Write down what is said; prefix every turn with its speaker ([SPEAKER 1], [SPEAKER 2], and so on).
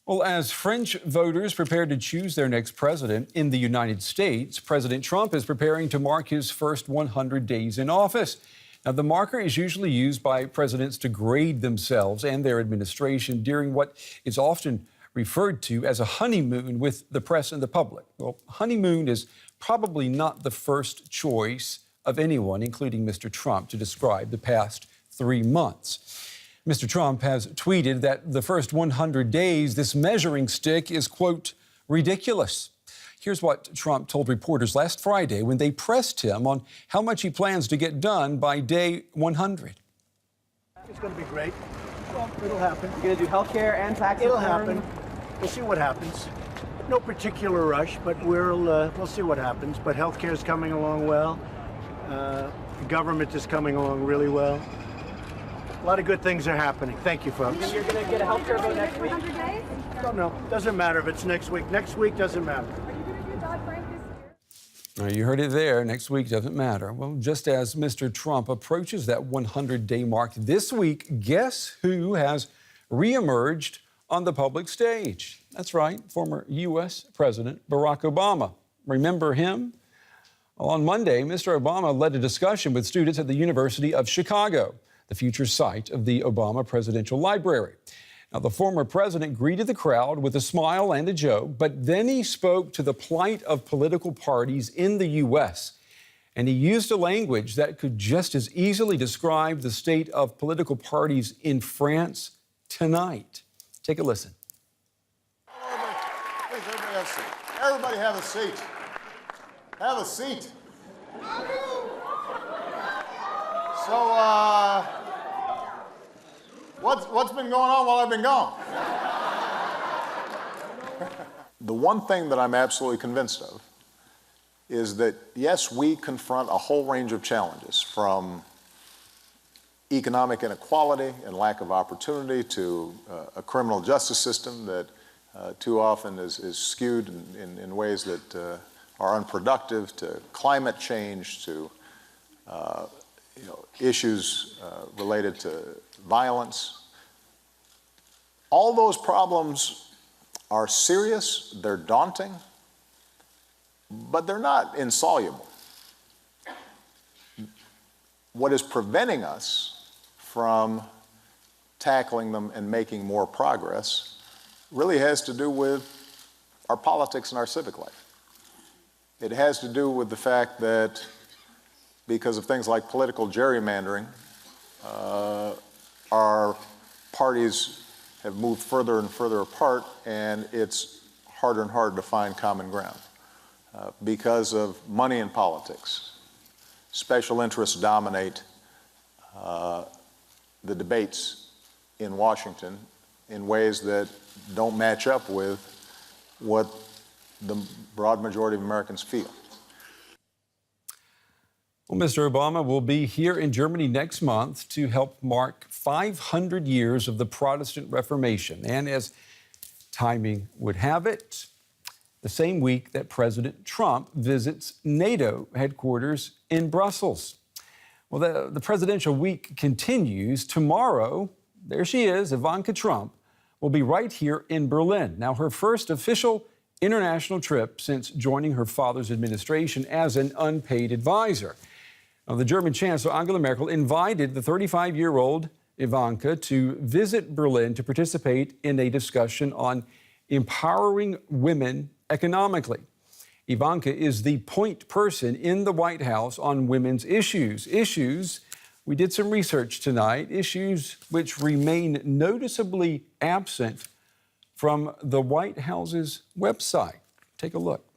[SPEAKER 1] Well, as French voters prepare to choose their next president in the United States, President Trump is preparing to mark his first 100 days in office. Now, the marker is usually used by presidents to grade themselves and their administration during what is often referred to as a honeymoon with the press and the public. Well, honeymoon is probably not the first choice of anyone, including Mr. Trump, to describe the past 3 months. Mr. Trump has tweeted that the first 100 days, this measuring stick is, quote, ridiculous. Here's what Trump told reporters last Friday when they pressed him on how much he plans to get done by day 100.
[SPEAKER 2] It's going to be great. Well, it'll happen.
[SPEAKER 3] You're going to do health care and tax
[SPEAKER 2] It'll
[SPEAKER 3] reform?
[SPEAKER 2] happen. We'll see what happens. No particular rush, but we'll see what happens. But health care is coming along well. The government is coming along really well. A lot of good things are happening. Thank you, folks.
[SPEAKER 3] And you're going to get a health care vote next week?
[SPEAKER 2] I don't know. Doesn't matter if it's next week. Next week doesn't matter.
[SPEAKER 1] Now, you heard it there. Next week doesn't matter. Well, just as Mr. Trump approaches that 100-day mark this week, guess who has reemerged on the public stage? That's right, former U.S. President Barack Obama. Remember him? Well, on Monday, Mr. Obama led a discussion with students at the University of Chicago, the future site of the Obama Presidential Library. Now, the former president greeted the crowd with a smile and a joke, but then he spoke to the plight of political parties in the U.S., and he used a language that could just as easily describe the state of political parties in France tonight. Take a listen.
[SPEAKER 4] Please, everybody have a seat. Everybody have a seat. Have a seat. So, what's been going on while I've been gone? The one thing that I'm absolutely convinced of is that, yes, we confront a whole range of challenges, from economic inequality and lack of opportunity to a criminal justice system that too often is skewed in ways that are unproductive, to climate change, to issues related to violence. All those problems are serious, they're daunting, but they're not insoluble. What is preventing us from tackling them and making more progress really has to do with our politics and our civic life. It has to do with the fact that because of things like political gerrymandering, our parties have moved further and further apart, and it's harder and harder to find common ground. Because of money in politics, special interests dominate the debates in Washington in ways that don't match up with what the broad majority of Americans feel.
[SPEAKER 1] Well, Mr. Obama will be here in Germany next month to help mark 500 years of the Protestant Reformation. And as timing would have it, the same week that President Trump visits NATO headquarters in Brussels. Well, the presidential week continues. Tomorrow, there she is, Ivanka Trump, will be right here in Berlin. Now, her first official international trip since joining her father's administration as an unpaid advisor. Now, the German Chancellor Angela Merkel invited the 35-year-old Ivanka to visit Berlin to participate in a discussion on empowering women economically. Ivanka is the point person in the White House on women's issues. We did some research tonight, issues which remain noticeably absent from the White House's website. Take a look.